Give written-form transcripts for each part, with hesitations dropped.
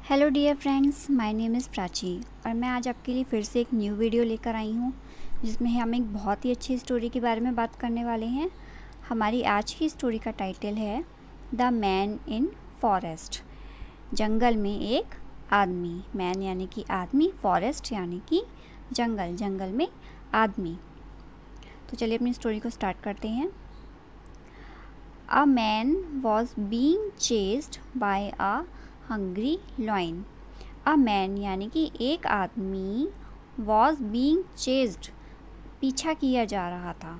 Hello dear friends, my name is Prachi और मैं आज आपके लिए फिर से एक न्यू वीडियो लेकर आई हूँ जिसमें हम एक बहुत ही अच्छी स्टोरी के बारे में बात करने वाले हैं। हमारी आज की स्टोरी का टाइटल है द मैन इन फॉरेस्ट। जंगल में एक आदमी। मैन यानी कि आदमी, फॉरेस्ट यानी कि जंगल, जंगल में आदमी। तो चलिए अपनी स्टोरी को स्टार्ट करते हैं। A man was being chased by a hungry lion. A man यानी कि एक आदमी, वॉज बीइंग चेस्ड पीछा किया जा रहा था।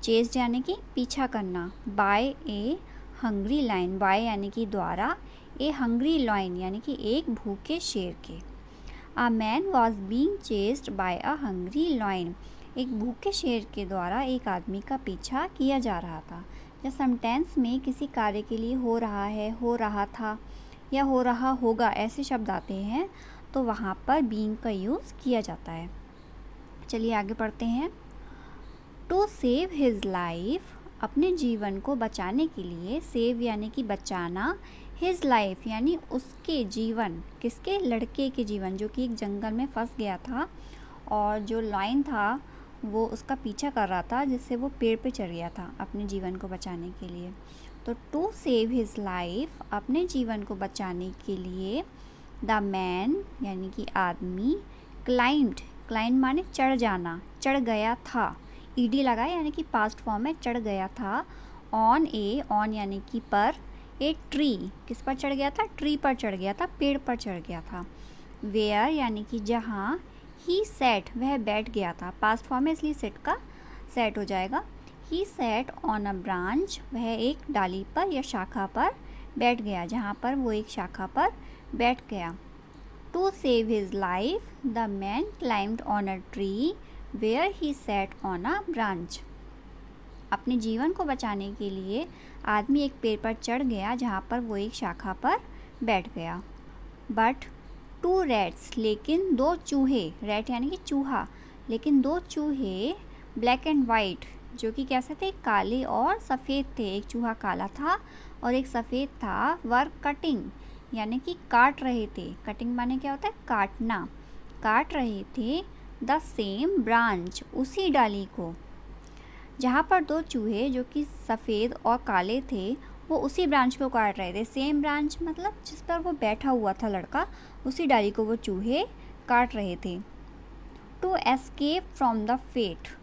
चेस्ड यानी कि पीछा करना। बाय ए हंग्री लाइन, बाय यानी कि द्वारा, ए हंग्री लॉइन यानी कि एक भूखे शेर के। A man was being chased by a hungry lion, एक भूखे शेर के द्वारा एक आदमी का पीछा किया जा रहा था। या सेंटेंस में किसी कार्य के लिए हो रहा है, हो रहा था या हो रहा होगा ऐसे शब्द आते हैं तो वहाँ पर बीइंग का यूज़ किया जाता है। चलिए आगे पढ़ते हैं। टू सेव हिज लाइफ, अपने जीवन को बचाने के लिए। सेव यानी कि बचाना, हिज लाइफ यानी उसके जीवन, किसके? लड़के के जीवन, जो कि एक जंगल में फंस गया था और जो लाइन था वो उसका पीछा कर रहा था जिससे वो पेड़ पे चढ़ गया था अपने जीवन को बचाने के लिए। तो टू सेव हिज लाइफ, अपने जीवन को बचाने के लिए, द मैन यानी कि आदमी, क्लाइंब्ड, क्लाइंब माने चढ़ जाना, चढ़ गया था। ईडी लगा यानी कि पास्ट फॉर्म में चढ़ गया था। ऑन ए, ऑन यानी कि पर, ए ट्री, किस पर चढ़ गया था? ट्री पर चढ़ गया था, पेड़ पर चढ़ गया था। वेयर यानी कि जहाँ, ही सेट, वह बैठ गया था। पास्ट फॉर्म में इसलिए सेट का सेट हो जाएगा। ही सेट ऑन अ ब्रांच, वह एक डाली पर या शाखा पर बैठ गया, जहाँ पर वो एक शाखा पर बैठ गया। To save his life, the man climbed on a tree where he sat on a branch. अपने जीवन को बचाने के लिए आदमी एक पेड़ पर चढ़ गया जहाँ पर वो एक शाखा पर बैठ गया। बट टू रैट्स, लेकिन दो चूहे, रैट यानी कि चूहा, लेकिन दो चूहे, ब्लैक एंड वाइट, जो कि कैसे थे? काले और सफ़ेद थे। एक चूहा काला था और एक सफ़ेद था। वर कटिंग यानी कि काट रहे थे। कटिंग माने क्या होता है? काटना। काट रहे थे द सेम ब्रांच, उसी डाली को। जहाँ पर दो चूहे जो कि सफ़ेद और काले थे वो उसी ब्रांच को काट रहे थे। सेम ब्रांच मतलब जिस पर वो बैठा हुआ था लड़का, उसी डाली को वो चूहे काट रहे थे। To escape from the fate,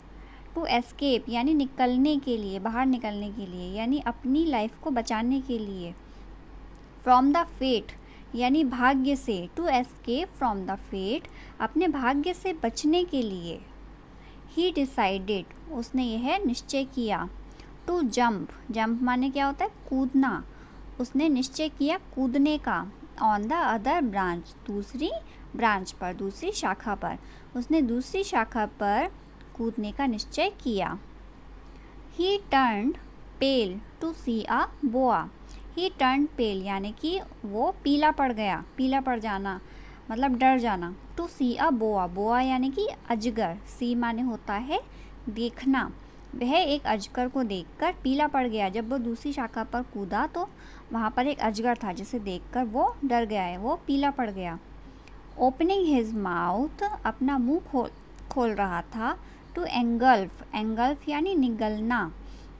to escape यानी निकलने के लिए, बाहर निकलने के लिए, यानी अपनी लाइफ को बचाने के लिए। फ्रॉम द फेट यानी भाग्य से। To escape from the fate, अपने भाग्य से बचने के लिए। ही डिसाइडेड, उसने यह निश्चय किया। टू जंप, जंप माने क्या होता है? कूदना। उसने निश्चय किया कूदने का। ऑन द अदर ब्रांच, दूसरी ब्रांच पर, दूसरी शाखा पर। उसने दूसरी शाखा पर कूदने का निश्चय किया। He turned pale to see a boa, he turned pale यानी कि वो पीला पड़ गया, पीला पड़ जाना मतलब डर जाना। टू सी अ बोआ, बोआ यानी कि अजगर, सी माने होता है देखना। वह एक अजगर को देखकर पीला पड़ गया। जब वो दूसरी शाखा पर कूदा तो वहाँ पर एक अजगर था जिसे देखकर वो डर गया है, वो पीला पड़ गया। ओपनिंग हिज माउथ, अपना मुंह खोल रहा था। टू एंगल्फ, एंगल्फ यानी निगलना।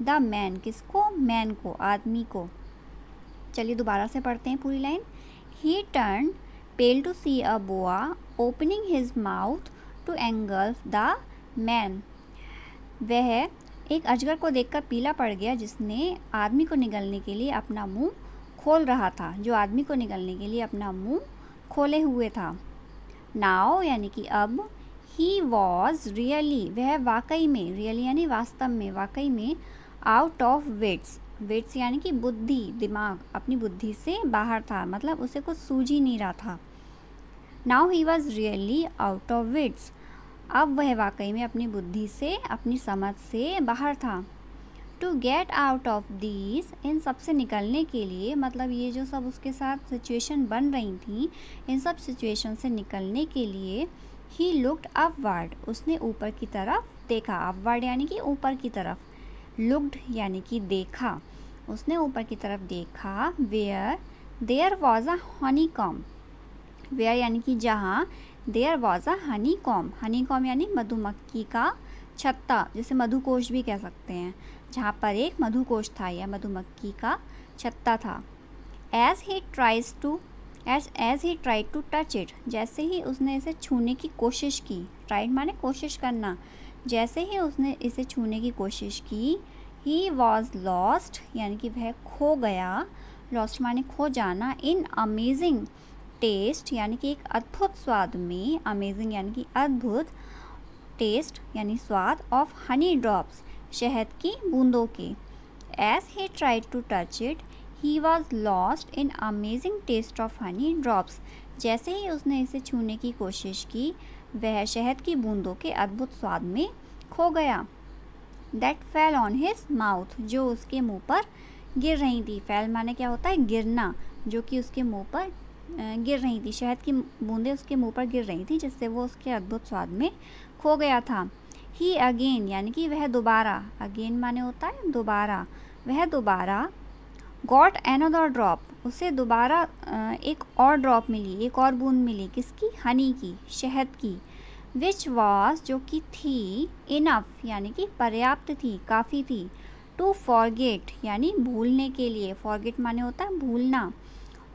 द मैन, किसको? मैन को, आदमी को। चलिए दोबारा से पढ़ते हैं पूरी line. He turn pale to see a boa, opening his mouth to engulf the man. वह एक अजगर को देखकर पीला पड़ गया जिसने आदमी को निगलने के लिए अपना मुंह खोल रहा था, जो आदमी को निगलने के लिए अपना मुंह खोले हुए था। नाउ यानी कि अब, ही वॉज रियली, वह वाकई में, रियली यानी वास्तव में, वाकई में, आउट ऑफ विट्स, विट्स यानी कि बुद्धि, दिमाग, अपनी बुद्धि से बाहर था, मतलब उसे कुछ सूझ ही नहीं रहा था। Now he was really out of wits, अब वह वाकई में अपनी बुद्धि से, अपनी समझ से बाहर था। To get out of these, इन सब से निकलने के लिए, मतलब ये जो सब उसके साथ सिचुएशन बन रही थी, इन सब सिचुएशन से निकलने के लिए, ही लुक्ड अपवर्ड, उसने ऊपर की तरफ देखा। अपवर्ड यानी कि ऊपर की तरफ, लुक्ड यानी कि देखा, उसने ऊपर की तरफ देखा। Where there was a honeycomb, where यानी कि जहाँ, there was a honeycomb यानी मधुमक्खी का छत्ता, जिसे मधुकोश भी कह सकते हैं, जहाँ पर एक मधुकोश था या मधुमक्खी का छत्ता था। As he tried to touch it, जैसे ही उसने इसे छूने की कोशिश की, ट्राइड माने कोशिश करना, जैसे ही उसने इसे छूने की कोशिश की, ही वॉज लॉस्ट यानी कि वह खो गया, लॉस्ट माने खो जाना, इन अमेजिंग टेस्ट यानी कि एक अद्भुत स्वाद में, अमेजिंग यानी कि अद्भुत, टेस्ट यानी स्वाद, ऑफ हनी ड्रॉप्स शहद की बूंदों के। As he tried to touch it he was lost in amazing taste of honey drops, जैसे ही उसने इसे छूने की कोशिश की, वह शहद की बूंदों के अद्भुत स्वाद में खो गया। That fell on his mouth, जो उसके मुंह पर गिर रही थी। फेल माने क्या होता है, गिरना, जो कि उसके मुंह पर गिर रही थी, शहद की बूंदें उसके मुंह पर गिर रही थी, जिससे वो उसके अद्भुत स्वाद में खो गया था। ही अगेन यानी कि वह दोबारा, अगेन माने होता है दोबारा, वह दोबारा, गॉट एनदर ड्रॉप, उसे दोबारा एक और ड्रॉप मिली, एक और बूंद मिली, किसकी, हनी की, शहद की, विच वॉज जो कि थी, इनफ यानी कि पर्याप्त थी, काफ़ी थी, टू फॉरगेट यानी भूलने के लिए, फॉरगेट माने होता है भूलना,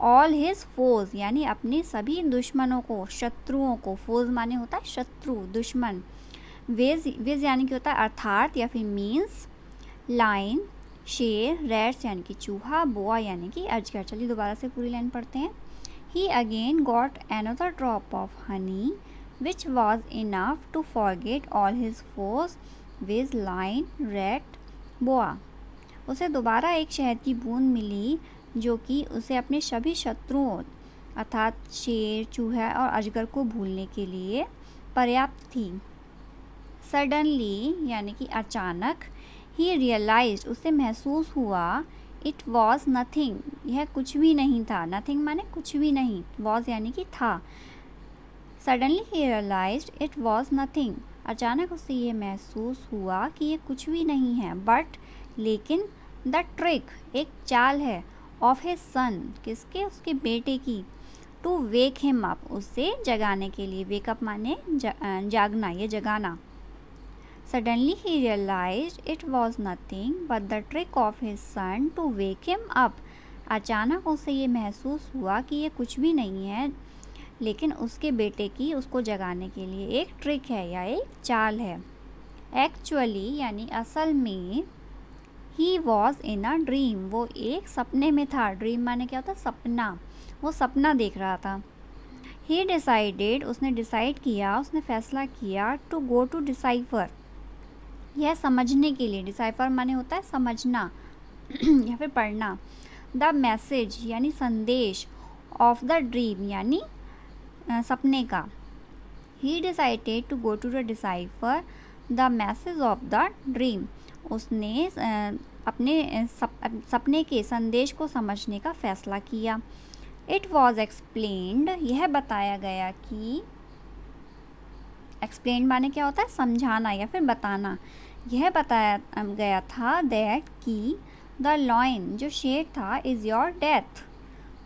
ऑल हिज फोज यानी अपने सभी दुश्मनों को, शत्रुओं को, फोज माने होता है शत्रु, दुश्मन, विज यानी कि होता है अर्थात या फिर मीन्स, लाइन शेर, रैट्स यानी कि चूहा, बोआ यानी कि अजगर। चलिए दोबारा से पूरी लाइन पढ़ते हैं। He again got another drop of honey which was enough to forget all his force, विज, लाइन, रैट, बोआ, उसे दोबारा एक शहद की बूंद मिली जो कि उसे अपने सभी शत्रुओं अर्थात शेर, चूहा और अजगर को भूलने के लिए पर्याप्त थी। सडनली यानी कि अचानक, ही रियलाइज्ड उसे महसूस हुआ, इट वॉज नथिंग यह कुछ भी नहीं था, नथिंग माने कुछ भी नहीं, वॉज यानी कि था। Suddenly he realised it was nothing, अचानक उसे ये महसूस हुआ कि ये कुछ भी नहीं है, बट लेकिन, द ट्रिक एक चाल है, ऑफ हिज सन किसके, उसके बेटे की, टू वेक हिम अप उसे जगाने के लिए, वेकअप माने जागना या जगाना। Suddenly he realized it was nothing but the trick of his son to wake him up. अचानक उसे ये महसूस हुआ कि ये कुछ भी नहीं है, लेकिन उसके बेटे की उसको जगाने के लिए एक ट्रिक है या एक चाल है। एक्चुअली यानी असल में, he was in a dream वो एक सपने में था, ड्रीम माने क्या होता है, सपना, वो सपना देख रहा था। ही डिसाइडेड उसने डिसाइड किया, उसने फैसला किया, टू गो टू डिसाइफर यह समझने के लिए, डिसाइफर माने होता है समझना या फिर पढ़ना, द मैसेज यानी संदेश, ऑफ द ड्रीम यानी सपने का। He decided to go to the decipher the message of the dream, उसने अपने सपने के संदेश को समझने का फैसला किया। इट वॉज एक्सप्लेन्ड यह बताया गया कि, एक्सप्लेन माने क्या होता है, समझाना या फिर बताना, यह बताया गया था, दैट कि, द लायन जो शेर था, इज़ योर डेथ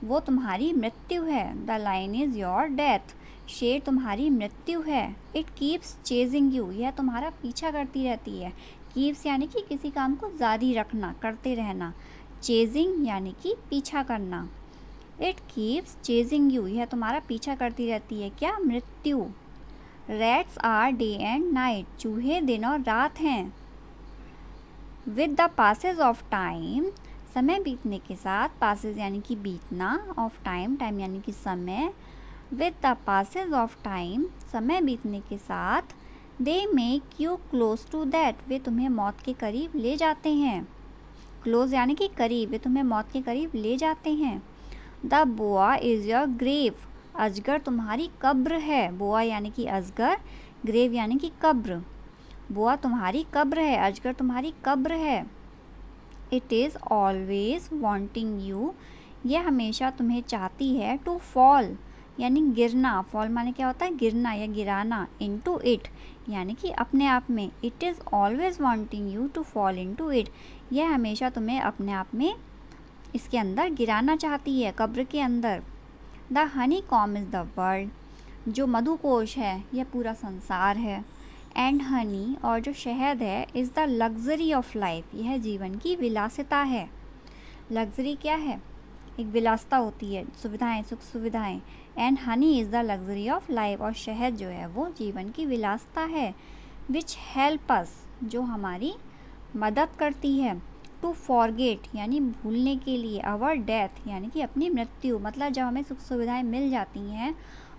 वो तुम्हारी मृत्यु है, the lion is your death शेर तुम्हारी मृत्यु है। इट कीप्स चेजिंग यू यह तुम्हारा पीछा करती रहती है, कीप्स यानी कि किसी काम को जारी रखना, करते रहना, चेजिंग यानी कि पीछा करना। इट कीप्स चेजिंग यू यह तुम्हारा पीछा करती रहती है, क्या, मृत्यु। Rats are day and night चूहे दिन और रात हैं। With the passage of time समय बीतने के साथ, पासेज यानी कि बीतना, ऑफ टाइम, टाइम यानी कि समय, with the passage of time समय बीतने के साथ, they make you close to that way तुम्हें मौत के करीब ले जाते हैं, क्लोज यानी कि करीब, वे तुम्हें मौत के करीब ले जाते हैं। The boa is your grave अजगर तुम्हारी कब्र है, बोआ यानी कि अजगर, ग्रेव यानी कि कब्र, बोआ तुम्हारी कब्र है, अजगर तुम्हारी कब्र है। It is always wanting you यह हमेशा तुम्हें चाहती है, टू फॉल यानी गिरना, फॉल माने क्या होता है, गिरना या गिराना, इनटू इट यानी कि अपने आप में। It is always wanting you to fall into it यह हमेशा तुम्हें अपने आप में, इसके अंदर गिराना चाहती है, कब्र के अंदर। The honeycomb is the world, जो मधुकोश है यह पूरा संसार है। एंड हनी, और जो शहद है, is the luxury of life, यह जीवन की विलासिता है। लग्जरी क्या है? एक विलासिता होती है, सुविधाएं, सुख सुविधाएं। And honey is the luxury of life, और शहद जो है वो जीवन की विलासिता है। विच हेल्प अस, जो हमारी मदद करती है। टू फॉरगेट, यानी भूलने के लिए। आवर डेथ, यानी कि अपनी मृत्यु। मतलब जब हमें सुख सुविधाएं मिल जाती हैं,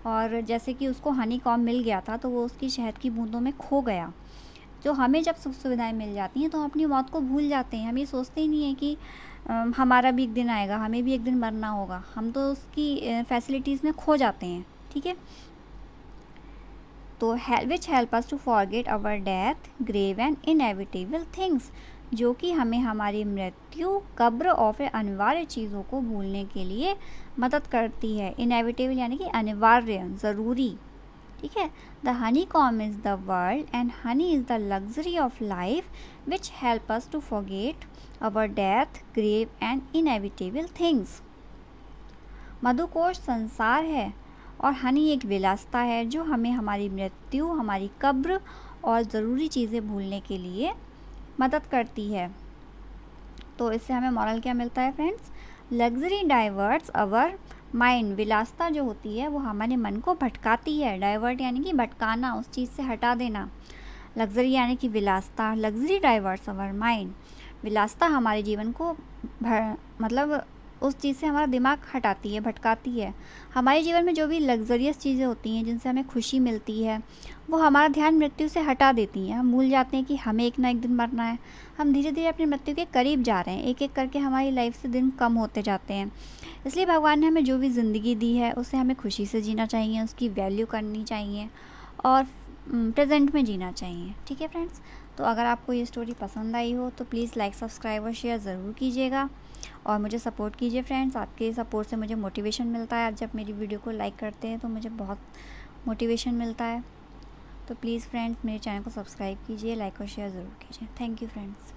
और जैसे कि उसको हनी कॉम मिल गया था तो वो उसकी शहद की बूंदों में खो गया। जो हमें जब सुख सुविधाएं मिल जाती हैं तो हम अपनी मौत को भूल जाते हैं। हम ये सोचते ही नहीं है कि हमारा भी एक दिन आएगा, हमें भी एक दिन मरना होगा। हम तो उसकी फैसिलिटीज़ में खो जाते हैं। ठीक है, तो which help us to forget our death, grave and inevitable things, जो कि हमें हमारी मृत्यु, कब्र और फिर अनिवार्य चीज़ों को भूलने के लिए मदद करती है। इनएविटेबल यानी कि अनिवार्य, ज़रूरी। ठीक है, the honeycomb is the world and honey is the luxury of life which help us to forget our death, grave and inevitable things. मधुकोश संसार है और हनी एक विलासिता है जो हमें हमारी मृत्यु, हमारी कब्र और ज़रूरी चीज़ें भूलने के लिए मदद करती है। तो इससे हमें मॉरल क्या मिलता है friends? Luxury diverts our mind, विलासिता जो होती है वो हमारे मन को भटकाती है। डाइवर्ट यानी कि भटकाना, उस चीज़ से हटा देना। लग्जरी यानी कि विलासिता, लग्जरी डाइवर्ट्स अवर माइंड, विलासिता हमारे जीवन को मतलब उस चीज़ से हमारा दिमाग हटाती है, भटकाती है। हमारे जीवन में जो भी लग्जरियस चीज़ें होती हैं जिनसे हमें खुशी मिलती है, वो हमारा ध्यान मृत्यु से हटा देती हैं। हम भूल जाते हैं कि हमें एक ना एक दिन मरना है। हम धीरे धीरे अपनी मृत्यु के करीब जा रहे हैं, एक एक करके हमारी लाइफ से दिन कम होते जाते हैं। इसलिए भगवान ने हमें जो भी ज़िंदगी दी है उसे हमें खुशी से जीना चाहिए, उसकी वैल्यू करनी चाहिए और प्रेजेंट में जीना चाहिए। ठीक है फ्रेंड्स, तो अगर आपको ये स्टोरी पसंद आई हो तो प्लीज़ लाइक, सब्सक्राइब और शेयर ज़रूर कीजिएगा और मुझे सपोर्ट कीजिए फ्रेंड्स। आपके सपोर्ट से मुझे मोटिवेशन मिलता है। आप जब मेरी वीडियो को लाइक करते हैं तो मुझे बहुत मोटिवेशन मिलता है। तो प्लीज़ फ्रेंड्स मेरे चैनल को सब्सक्राइब कीजिए, लाइक और शेयर ज़रूर कीजिए। Thank you friends.